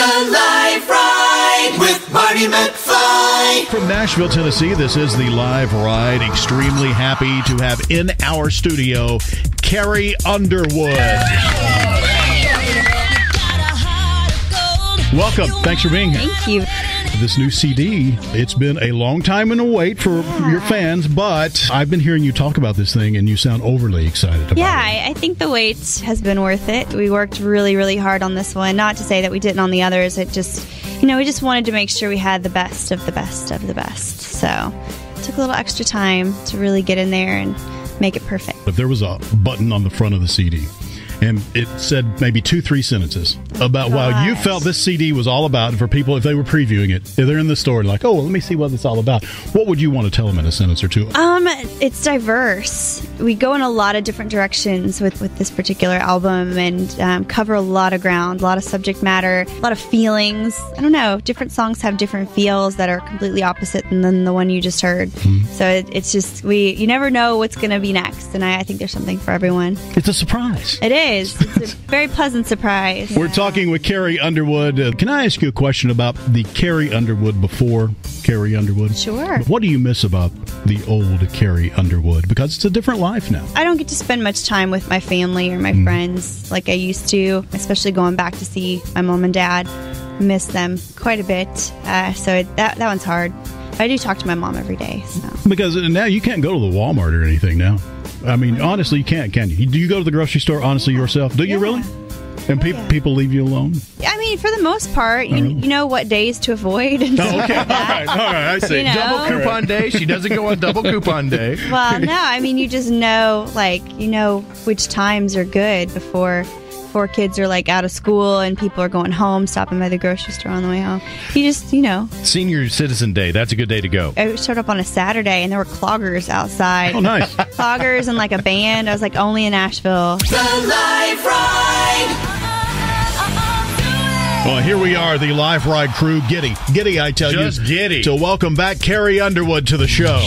The Live Ride with Marty McFly. From Nashville, Tennessee, this is the Live Ride. Extremely happy to have in our studio Carrie Underwood. Welcome. Thanks for being here. Thank you. This new CD, it's been a long time in the wait for your fans, but I've been hearing you talk about this thing, and you sound overly excited about it. Yeah, I think the wait has been worth it. We worked really, really hard on this one. Not to say that we didn't on the others. It just, we just wanted to make sure we had the best of the best of the best. So it took a little extra time to really get in there and make it perfect. If there was a button on the front of the CD, and it said maybe 2-3 sentences about what you felt this CD was all about for people if they were previewing it. If they're in the store like, oh, well, let me see what it's all about. What would you want to tell them in a sentence or two? It's diverse. We go in a lot of different directions with this particular album and cover a lot of ground, a lot of subject matter, a lot of feelings. I don't know. Different songs have different feels that are completely opposite than the one you just heard. So it's just, you never know what's going to be next. And I think there's something for everyone. It's a surprise. It is. It's a very pleasant surprise. We're talking with Carrie Underwood. Can I ask you a question about the Carrie Underwood before Carrie Underwood? Sure. What do you miss about the old Carrie Underwood? Because it's a different life now. I don't get to spend much time with my family or my friends like I used to, especially going back to see my mom and dad. Miss them quite a bit. So that one's hard. I do talk to my mom every day. So. Because now you can't go to the Walmart or anything now. I mean, honestly, you can't, can you? Do you go to the grocery store, honestly, yourself? Do you really? And people leave you alone? I mean, for the most part, you know what days to avoid. And okay. All right, I see. Double coupon day. She doesn't go on double coupon day. Well, no, I mean, you just know, which times are good before kids are out of school and people are going home, stopping by the grocery store on the way home. You just, Senior Citizen Day, that's a good day to go. I showed up on a Saturday and there were cloggers outside. Oh, nice. Cloggers and a band. I was only in Nashville. The Live Ride. Well, here we are, the Live Ride crew. Giddy, I tell you. Just giddy. So welcome back, Carrie Underwood, to the show.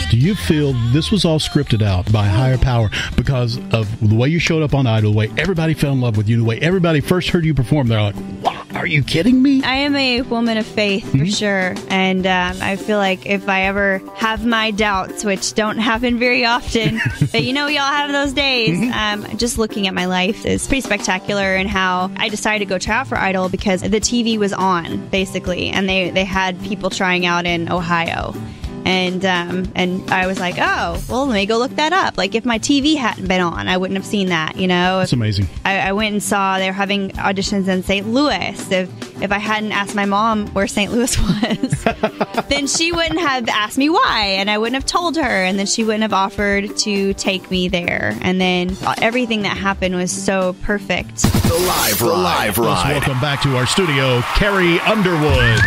Do you feel this was all scripted out by higher power because of the way you showed up on Idol, the way everybody fell in love with you, the way everybody first heard you perform? They're like, wow, are you kidding me? I am a woman of faith, for sure. And I feel like if I ever have my doubts, which don't happen very often, but we all have those days, just looking at my life is pretty spectacular, and how I decided to go try out for Idol because the TV was on, basically, and they had people trying out in Ohio. And I was like, oh, well, let me go look that up. If my TV hadn't been on, I wouldn't have seen that, That's amazing. I went and saw they were having auditions in St. Louis. If I hadn't asked my mom where St. Louis was, then she wouldn't have asked me why, and I wouldn't have told her, and then she wouldn't have offered to take me there. And then everything that happened was so perfect. The Live Ride. Let's welcome back to our studio, Carrie Underwood.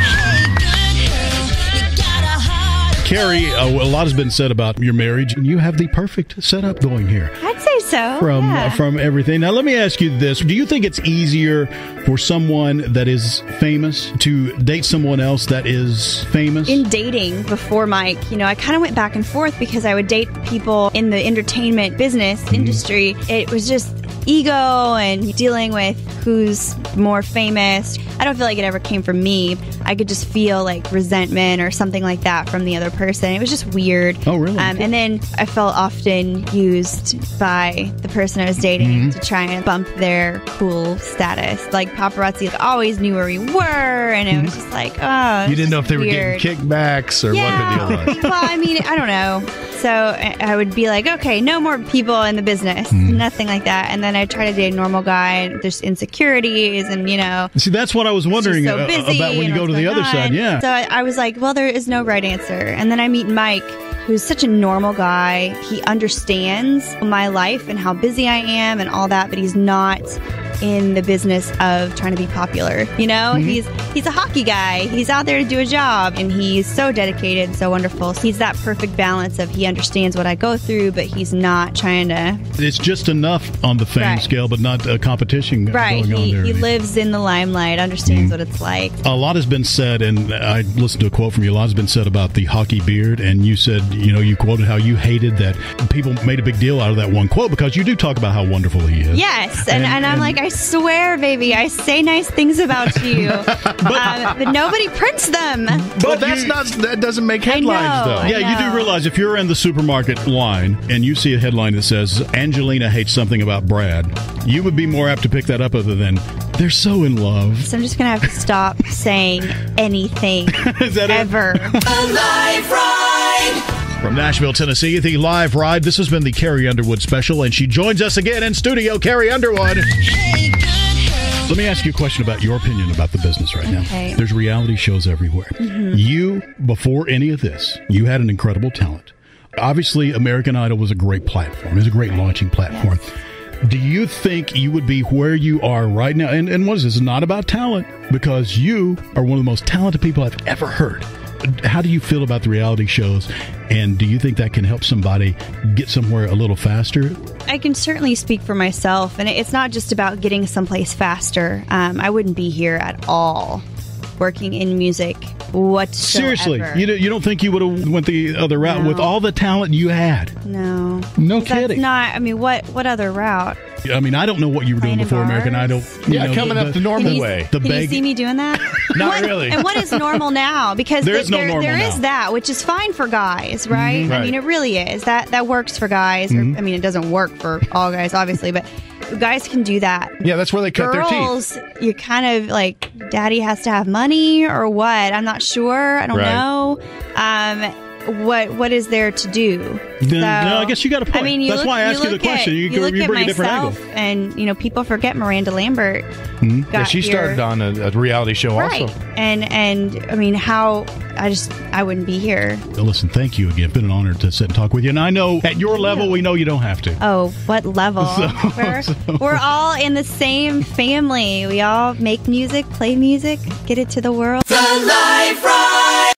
Carrie, a lot has been said about your marriage, and you have the perfect setup going here. I'd say so. From everything. Now, let me ask you this. Do you think it's easier for someone that is famous to date someone else that is famous? In dating before Mike, I kind of went back and forth because I would date people in the entertainment business industry. It was just ego and dealing with who's more famous. I don't feel like it ever came from me. I could just feel resentment or something like that from the other person. It was just weird. Oh, really? And then I felt often used by the person I was dating to try and bump their cool status. Paparazzi always knew where we were, and it was just oh, you didn't know if they weird. were getting kickbacks or what the deal was. Well, I mean, I don't know. So I would be like, okay, no more people in the business, nothing like that. And then I try to date a normal guy, and there's insecurities, and See, that's what I was wondering so busy, about when you go to the other side. Yeah. So I was like, well, there is no right answer. And then I meet Mike, who's such a normal guy. He understands my life and how busy I am and all that, but he's not in the business of trying to be popular. He's a hockey guy. He's out there to do a job, and he's so dedicated and so wonderful. He's that perfect balance of he understands what I go through, but he's not trying to... It's just enough on the fame scale, but not a competition going on there. He lives in the limelight, understands what it's like. A lot has been said, and I listened to a quote from you. A lot has been said about the hockey beard, and you said, you quoted how you hated that people made a big deal out of that one quote because you do talk about how wonderful he is. Yes, and I'm like, I swear, baby, I say nice things about you, but nobody prints them. But that doesn't make headlines, though. Yeah, you do realize if you're in the supermarket line and you see a headline that says Angelina hates something about Brad, you would be more apt to pick that up other than they're so in love. So I'm just going to have to stop saying anything Is that ever. The Live Ride. From Nashville, Tennessee, the Live Ride. This has been the Carrie Underwood special, and she joins us again in studio. Carrie Underwood. Let me ask you a question about your opinion about the business right now. There's reality shows everywhere. You, before any of this, you had an incredible talent. Obviously, American Idol was a great platform. It was a great launching platform. Yes. Do you think you would be where you are right now? And what is this? It's not about talent, because you are one of the most talented people I've ever heard. How do you feel about the reality shows, and do you think that can help somebody get somewhere a little faster? I can certainly speak for myself, and it's not just about getting someplace faster. I wouldn't be here at all working in music whatsoever. Seriously, you don't think you would have went the other route with all the talent you had? No kidding. That's not. I mean, what other route? I mean, I don't know what you were doing before American Idol. Coming up the normal way. Can you see me doing that? Not really. And what is normal now? Because there is no normal there now. is that, which is fine for guys, right? I mean, it really is. That works for guys. Or, I mean, it doesn't work for all guys, obviously, but guys can do that. Yeah, that's where they cut their teeth. Girls, you kind of like, daddy has to have money or what? I'm not sure. I don't know. What is there to do? No, I guess you got a point. I mean, that's why I asked you the question. You bring a different angle. And people forget Miranda Lambert. She started on a reality show also. And I mean, I wouldn't be here. Listen, thank you again. It's been an honor to sit and talk with you. And I know at your level, we know you don't have to. Oh, what level? We're all in the same family. We all make music, play music, get it to the world. The Live Ride.